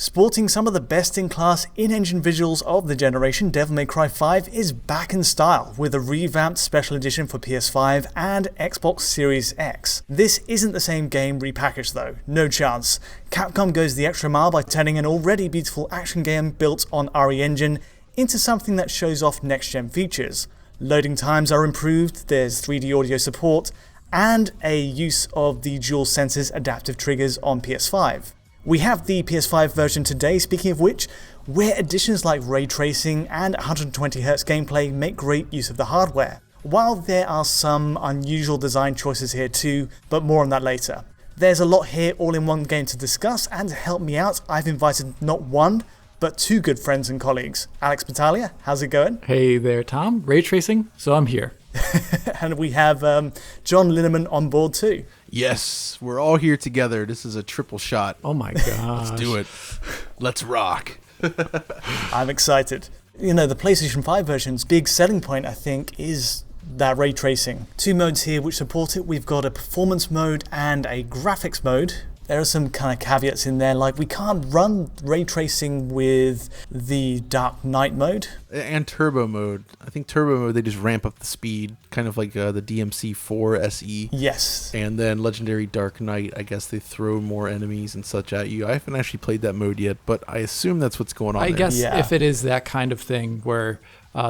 Sporting some of the best-in-class in-engine visuals of the generation, Devil May Cry 5 is back in style with a revamped special edition for PS5 and Xbox Series X. This isn't the same game repackaged though, no chance. Capcom goes the extra mile by turning an already beautiful action game built on RE Engine into something that shows off next-gen features. Loading times are improved, there's 3D audio support, and a use of the DualSense's adaptive triggers on PS5. We have the PS5 version today, speaking of which, where additions like ray tracing and 120Hz gameplay make great use of the hardware. While there are some unusual design choices here too, but more on that later. There's a lot here all in one game to discuss, and to help me out, I've invited not one, but two good friends and colleagues. Alex Battaglia, how's it going? Hey there, Tom. Ray tracing, so I'm here. And we have John Linneman on board too. Yes, we're all here together. This is a triple shot. Oh my gosh. Let's do it. Let's rock. I'm excited. You know, the PlayStation 5 version's big selling point, I think, is that ray tracing. Two modes here which support it. We've got a performance mode and a graphics mode. There are some kind of caveats in there, like we can't run ray tracing with the Dark Knight mode. And turbo mode. I think turbo mode, they just ramp up the speed, kind of like the DMC4 SE. Yes. And then Legendary Dark Knight, I guess they throw more enemies and such at you. I haven't actually played that mode yet, but I assume that's what's going on I there. guess if it is that kind of thing where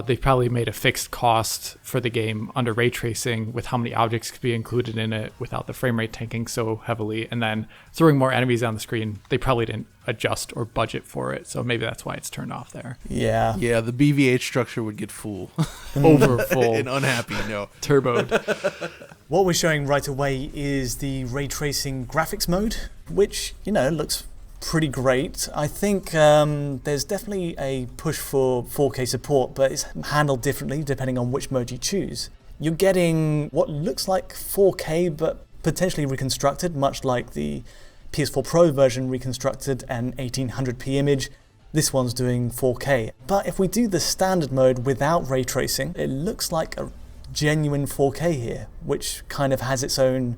they probably made a fixed cost for the game under ray tracing with how many objects could be included in it without the frame rate tanking so heavily, and then throwing more enemies on the screen, they probably didn't adjust or budget for it, so maybe that's why it's turned off there. Yeah, the BVH structure would get full. Over full. And unhappy, no. Turboed. What we're showing right away is the ray tracing graphics mode, which, you know, looks pretty great. I think there's definitely a push for 4K support, but it's handled differently depending on which mode you choose. You're getting what looks like 4K, but potentially reconstructed, much like the PS4 Pro version reconstructed an 1800p image. This one's doing 4K. But if we do the standard mode without ray tracing, it looks like a genuine 4K here, which kind of has its own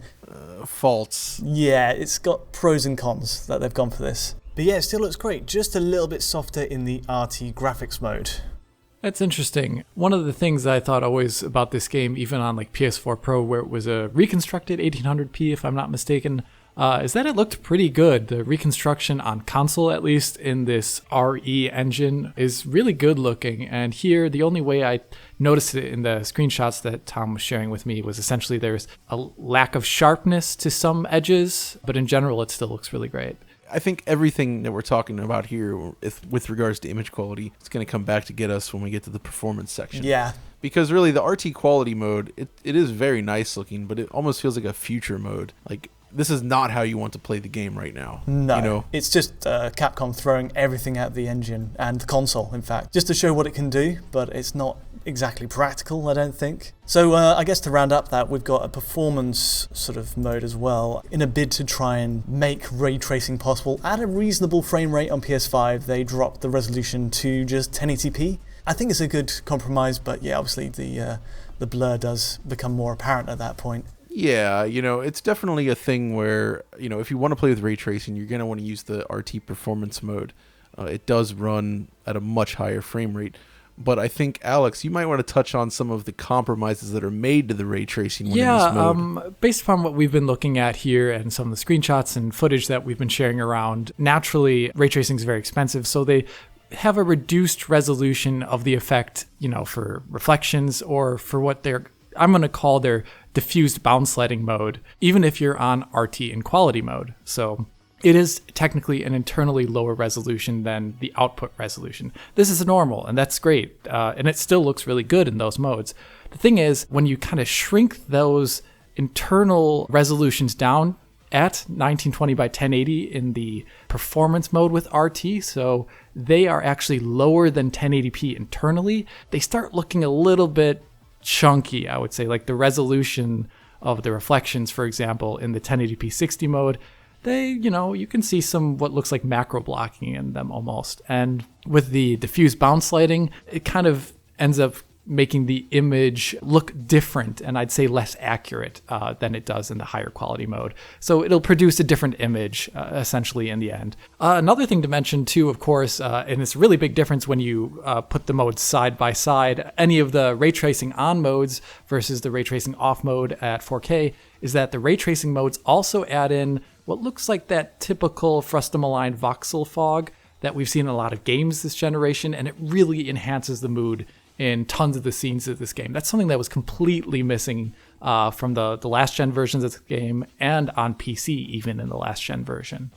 faults. Yeah, it's got pros and cons that they've gone for this. But yeah, it still looks great, just a little bit softer in the RT graphics mode. That's interesting. One of the things I thought always about this game, even on like PS4 Pro, where it was a reconstructed 1800p, if I'm not mistaken, is that it looked pretty good. The reconstruction on console, at least in this RE engine, is really good looking. And here, the only way I noticed it in the screenshots that Tom was sharing with me was essentially there's a lack of sharpness to some edges, but in general, it still looks really great. I think everything that we're talking about here with regards to image quality, it's going to come back to get us when we get to the performance section. Yeah. Because really, the RT quality mode, it is very nice looking, but it almost feels like a future mode. Like, this is not how you want to play the game right now. No, you know? It's just Capcom throwing everything at the engine and the console, in fact, just to show what it can do, but it's not exactly practical, I don't think. So I guess to round up that, we've got a performance sort of mode as well. In a bid to try and make ray tracing possible at a reasonable frame rate on PS5, they dropped the resolution to just 1080p. I think it's a good compromise, but yeah, obviously the blur does become more apparent at that point. Yeah, you know, it's definitely a thing where, you know, if you want to play with ray tracing, you're going to want to use the RT performance mode. It does run at a much higher frame rate. But I think, Alex, you might want to touch on some of the compromises that are made to the ray tracing when in this mode. Based upon what we've been looking at here and some of the screenshots and footage that we've been sharing around, naturally, ray tracing is very expensive, so they have a reduced resolution of the effect, you know, for reflections or for what I'm going to call their diffused bounce sliding mode, even if you're on RT in quality mode. So it is technically an internally lower resolution than the output resolution. This is normal, and that's great. And it still looks really good in those modes. The thing is, when you kind of shrink those internal resolutions down at 1920 by 1080 in the performance mode with RT, so they are actually lower than 1080p internally, they start looking a little bit chunky, I would say. Like the resolution of the reflections, for example, in the 1080p 60 mode, they, you know, you can see some what looks like macro blocking in them almost. And with the diffuse bounce lighting, it kind of ends up making the image look different, and I'd say less accurate than it does in the higher quality mode. So it'll produce a different image, essentially, in the end. Another thing to mention, too, of course, and it's a really big difference when you put the modes side by side, any of the ray tracing on modes versus the ray tracing off mode at 4K, is that the ray tracing modes also add in what looks like that typical frustum-aligned voxel fog that we've seen in a lot of games this generation, and it really enhances the mood in tons of the scenes of this game. That's something that was completely missing from the last gen versions of the game, and on PC even in the last gen version.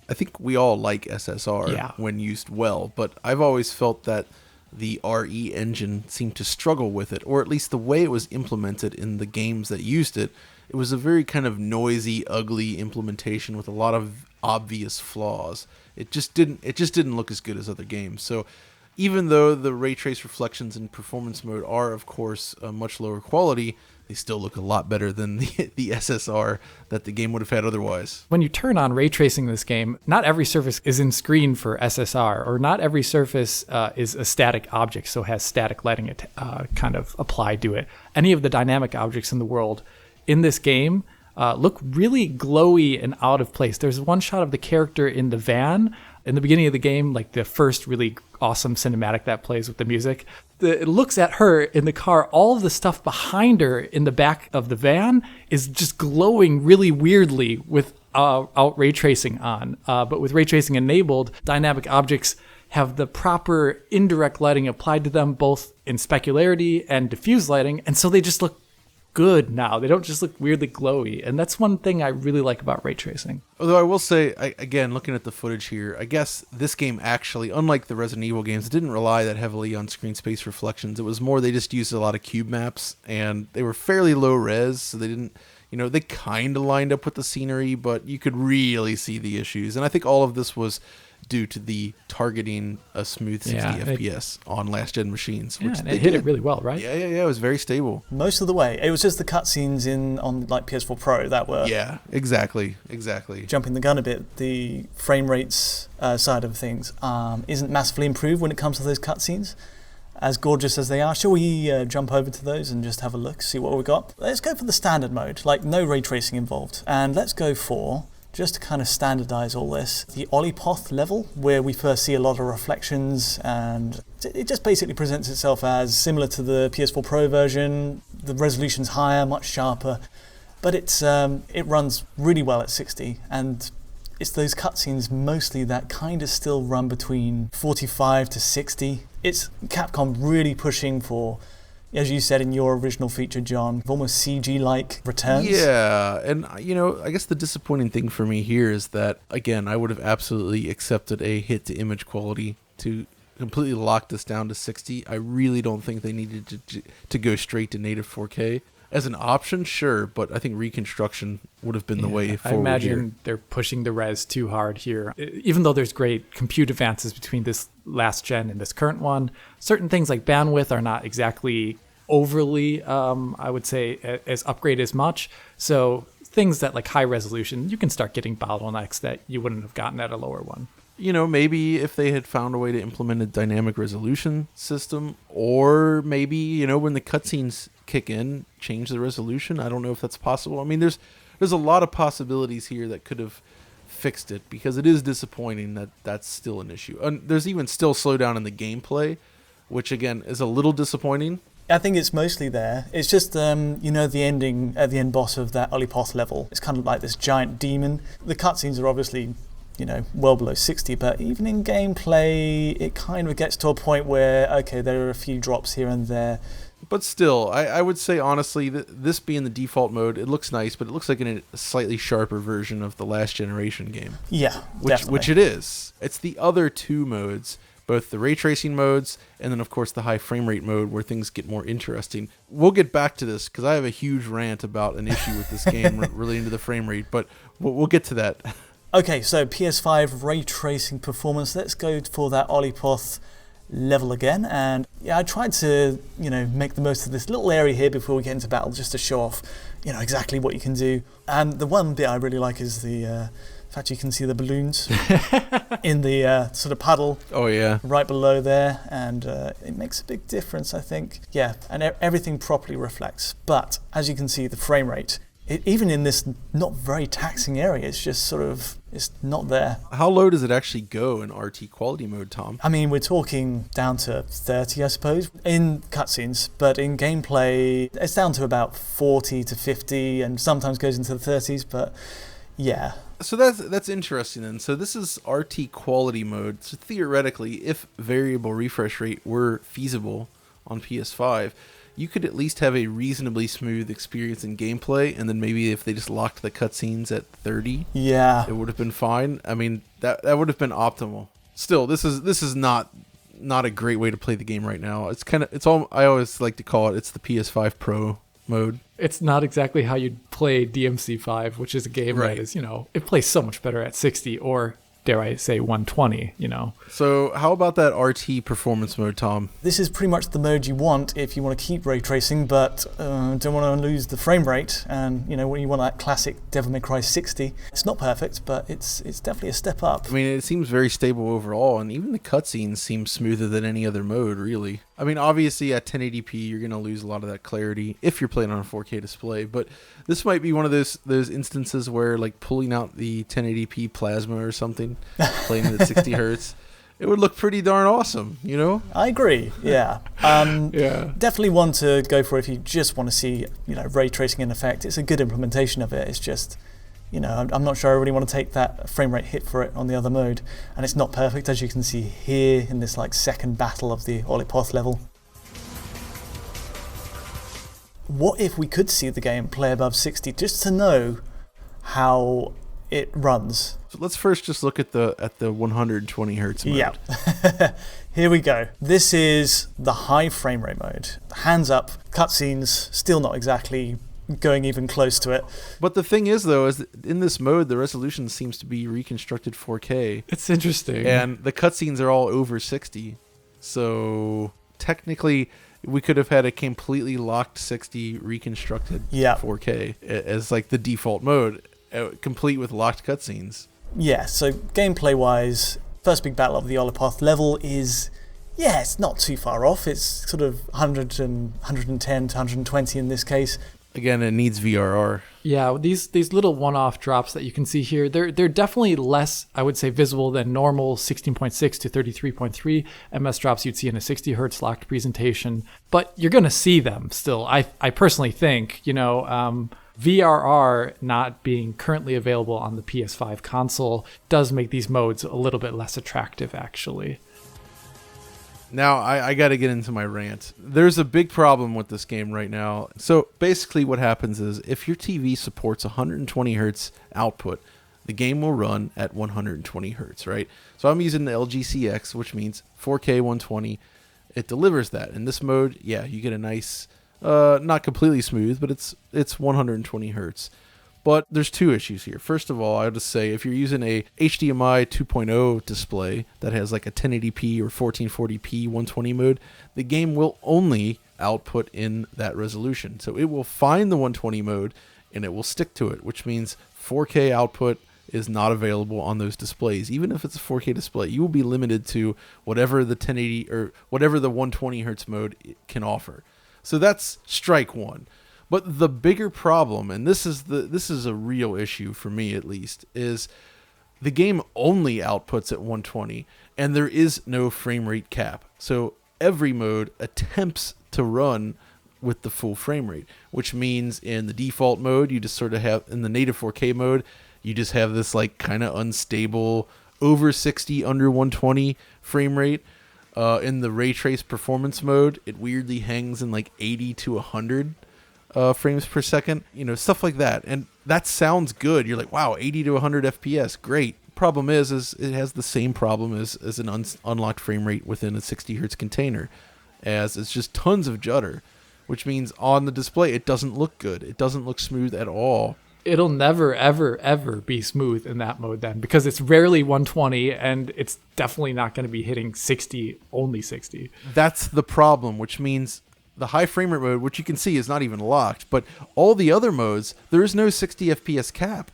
I think we all like SSR when used well, but I've always felt that the RE engine seemed to struggle with it, or at least the way it was implemented in the games that used it. It was a very kind of noisy, ugly implementation with a lot of obvious flaws. It just didn't look as good as other games. So even though the ray trace reflections in performance mode are, of course, a much lower quality, they still look a lot better than the SSR that the game would have had otherwise. When you turn on ray tracing in this game, not every surface is in screen for SSR, or not every surface is a static object, so has static lighting kind of applied to it. Any of the dynamic objects in the world in this game look really glowy and out of place. There's one shot of the character in the van in the beginning of the game, like the first really awesome cinematic that plays with the music. It looks at her in the car. All of the stuff behind her in the back of the van is just glowing really weirdly without ray tracing on. But with ray tracing enabled, dynamic objects have the proper indirect lighting applied to them, both in specularity and diffuse lighting, and so they just look good now. They don't just look weirdly glowy, and that's one thing I really like about ray tracing. Although I will say, again, looking at the footage here, I guess this game actually, unlike the Resident Evil games, didn't rely that heavily on screen space reflections. It was more they just used a lot of cube maps, and they were fairly low res, so they didn't, they kind of lined up with the scenery, but you could really see the issues. And I think all of this was due to the targeting a smooth 60 FPS on last gen machines, which they hit it really well, right? Yeah, it was very stable most of the way. It was just the cutscenes on like PS4 Pro that were exactly jumping the gun a bit. The frame rates side of things isn't massively improved when it comes to those cutscenes, as gorgeous as they are. Shall we jump over to those and just have a look, see what we got? Let's go for the standard mode, like no ray tracing involved, and let's go for, just to kind of standardize all this, the Olipoth level, where we first see a lot of reflections, and it just basically presents itself as similar to the PS4 Pro version. The resolution's higher, much sharper, but it runs really well at 60, and it's those cutscenes mostly that kind of still run between 45 to 60. It's Capcom really pushing for, as you said in your original feature, John, almost CG-like returns. Yeah, and I guess the disappointing thing for me here is that, again, I would have absolutely accepted a hit-to-image quality to completely lock this down to 60. I really don't think they needed to go straight to native 4K. As an option, sure, but I think reconstruction would have been the way forward. I imagine they're pushing the res too hard here. Even though there's great compute advances between this last gen and this current one, certain things like bandwidth are not exactly overly, I would say, as upgraded as much. So things that like high resolution, you can start getting bottlenecks that you wouldn't have gotten at a lower one. Maybe if they had found a way to implement a dynamic resolution system, or maybe, when the cutscenes kick in, change the resolution. I don't know if that's possible. I mean, there's a lot of possibilities here that could have fixed it, because it is disappointing that that's still an issue. And there's even still slowdown in the gameplay, which again is a little disappointing. I think it's mostly there. It's just, the ending at the end boss of that Olipoth level. It's kind of like this giant demon. The cutscenes are obviously, well below 60, but even in gameplay, it kind of gets to a point where, okay, there are a few drops here and there. But still, I would say, honestly, this being the default mode, it looks nice, but it looks like a slightly sharper version of the last generation game. Yeah, which it is. It's the other two modes, both the ray tracing modes and then, of course, the high frame rate mode where things get more interesting. We'll get back to this because I have a huge rant about an issue with this game relating to the frame rate, but we'll get to that. Okay, so PS5 ray tracing performance. Let's go for that Olipoth level again, and I tried to make the most of this little area here before we get into battle, just to show off exactly what you can do. And the one bit I really like is the In fact, you can see the balloons in the sort of puddle. Oh, yeah. Right below there, and it makes a big difference, I think. Yeah, and everything properly reflects. But as you can see, the frame rate, even in this not very taxing area, it's just sort of, it's not there. How low does it actually go in RT quality mode, Tom? I mean, we're talking down to 30, I suppose, in cutscenes, but in gameplay, it's down to about 40 to 50, and sometimes goes into the 30s, but yeah. So that's interesting then. So this is RT quality mode. So theoretically, if variable refresh rate were feasible on PS5, you could at least have a reasonably smooth experience in gameplay, and then maybe if they just locked the cutscenes at 30, yeah, it would have been fine. I mean, that would have been optimal. Still, this is not a great way to play the game right now. It's all I always like to call it. It's the PS5 Pro mode. It's not exactly how you'd play DMC5, which is a game that is, it plays so much better at 60 or, dare I say, 120, So how about that RT performance mode, Tom? This is pretty much the mode you want if you want to keep ray tracing, but don't want to lose the frame rate. And, when you want that classic Devil May Cry 60, it's not perfect, but it's definitely a step up. I mean, it seems very stable overall, and even the cutscenes seem smoother than any other mode, really. I mean, obviously at 1080p, you're going to lose a lot of that clarity if you're playing on a 4K display, but this might be one of those instances where, like, pulling out the 1080p plasma or something, playing it at 60 hertz, it would look pretty darn awesome, I agree, yeah. Yeah. Definitely one to go for if you just want to see, ray tracing in effect. It's a good implementation of it. It's just, I'm not sure I really want to take that frame rate hit for it on the other mode. And it's not perfect, as you can see here in this second battle of the Olipoth level. What if we could see the game play above 60 just to know how it runs? So let's first just look at the 120 hertz mode. Yeah. Here we go. This is the high frame rate mode. Hands up, cutscenes, still not exactly going even close to it. But the thing is, though, is that in this mode, the resolution seems to be reconstructed 4K. It's interesting. And the cutscenes are all over 60. So technically, we could have had a completely locked 60 reconstructed 4K as the default mode, complete with locked cutscenes. Yeah, so gameplay-wise, first big battle of the Olipoth level is, it's not too far off. It's sort of 100 and 110 to 120 in this case. Again, it needs VRR. Yeah, these little one-off drops that you can see here, they're definitely less, I would say, visible than normal 16.6 to 33.3 ms drops you'd see in a 60 hertz locked presentation. But you're going to see them still. I personally think, VRR not being currently available on the PS5 console does make these modes a little bit less attractive, actually. Now, I got to get into my rant. There's a big problem with this game right now. So basically what happens is if your TV supports 120 hertz output, the game will run at 120 hertz, right? So I'm using the LG CX, which means 4K 120. It delivers that. In this mode, you get a nice, not completely smooth, but it's 120 hertz. But there's two issues here. First of all, I would just say if you're using a HDMI 2.0 display that has a 1080p or 1440p 120 mode, the game will only output in that resolution. So it will find the 120 mode and it will stick to it, which means 4K output is not available on those displays. Even if it's a 4K display, you will be limited to whatever the 1080 or whatever the 120 hertz mode can offer. So that's strike one. But the bigger problem, and this is a real issue for me at least, is the game only outputs at 120, and there is no frame rate cap. So every mode attempts to run with the full frame rate, which means in the default mode, you just sort of have, in the native 4K mode, you just have this kind of unstable over 60, under 120 frame rate. In the ray trace performance mode, it weirdly hangs in 80 to 100 frames per second, stuff like that. And that sounds good. You're like, wow, 80 to 100 FPS, great. Problem is it has the same problem as an unlocked frame rate within a 60 hertz container, as it's just tons of judder, which means on the display it doesn't look good. It doesn't look smooth at all. It'll never, ever, ever be smooth in that mode then, because it's rarely 120 and it's definitely not going to be hitting 60, only 60. That's the problem, which means the high frame rate mode, which you can see is not even locked, but all the other modes, there is no 60 FPS cap.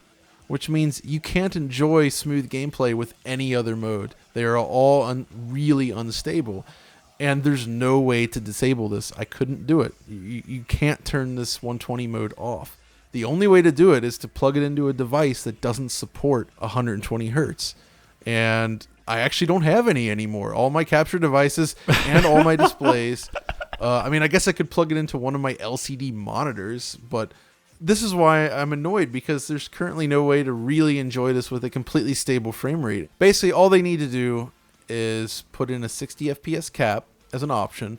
which means you can't enjoy smooth gameplay with any other mode. They are all really unstable. And there's no way to disable this. I couldn't do it. You can't turn this 120 mode off. The only way to do it is to plug it into a device that doesn't support 120 hertz. And I actually don't have any anymore. All my capture devices and all my displays. I mean, I guess I could plug it into one of my LCD monitors, but this is why I'm annoyed, because there's currently no way to really enjoy this with a completely stable frame rate. Basically, all they need to do is put in a 60 FPS cap as an option,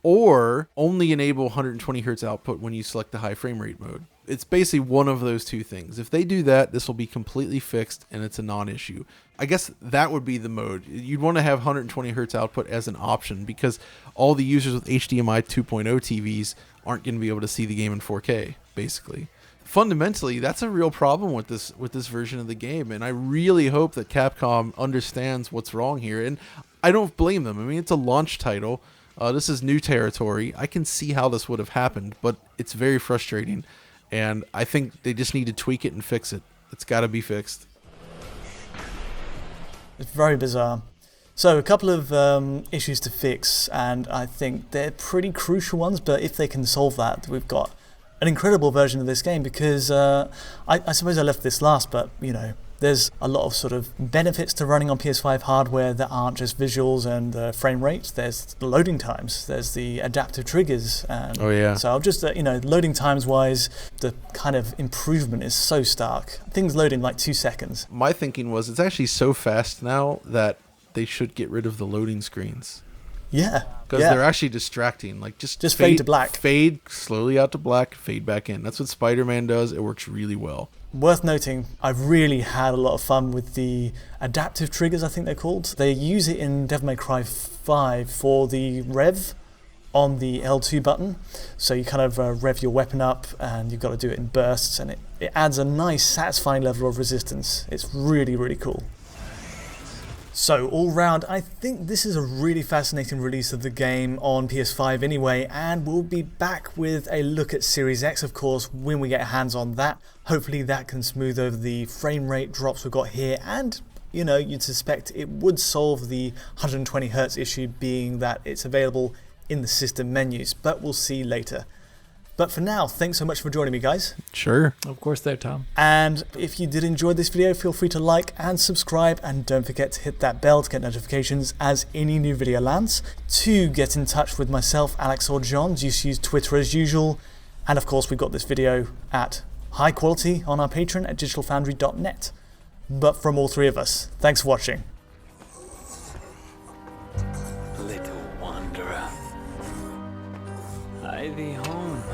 or only enable 120 hertz output when you select the high frame rate mode. It's basically one of those two things. If they do that, this will be completely fixed and it's a non-issue. I guess that would be the mode. You'd want to have 120 hertz output as an option, because all the users with HDMI 2.0 TVs aren't going to be able to see the game in 4K, basically. Fundamentally, that's a real problem with this version of the game, and I really hope that Capcom understands what's wrong here, and I don't blame them. I mean, it's a launch title. This is new territory. I can see how this would have happened, but it's very frustrating, and I think they just need to tweak it and fix it. It's got to be fixed. It's very bizarre. So a couple of issues to fix, and I think they're pretty crucial ones, but if they can solve that, we've got an incredible version of this game, because I suppose I left this last, but you know, there's a lot of sort of benefits to running on PS5 hardware that aren't just visuals and frame rates. There's the loading times, there's the adaptive triggers. And oh yeah. So I'll just, loading times wise, the kind of improvement is so stark. Things load in like 2 seconds. My thinking was it's actually so fast now that they should get rid of the loading screens. Yeah. Because they're actually distracting. Like just fade to black. Fade slowly out to black, fade back in. That's what Spider-Man does. It works really well. Worth noting, I've really had a lot of fun with the adaptive triggers, I think they're called. They use it in Devil May Cry 5 for the rev on the L2 button. So you kind of rev your weapon up, and you've got to do it in bursts, and it adds a nice, satisfying level of resistance. It's really, really cool. So all round, I think this is a really fascinating release of the game on PS5 anyway, and we'll be back with a look at Series X, of course, when we get hands on that. Hopefully that can smooth over the frame rate drops we've got here, and you'd suspect it would solve the 120 Hz issue, being that it's available in the system menus, but we'll see later. But for now, thanks so much for joining me, guys. Sure. Of course there, Tom. And if you did enjoy this video, feel free to like and subscribe, and don't forget to hit that bell to get notifications as any new video lands. To get in touch with myself, Alex, or John, just use Twitter as usual. And of course, we've got this video at high quality on our Patreon at digitalfoundry.net. But from all three of us, thanks for watching. Little wanderer, hie thee home.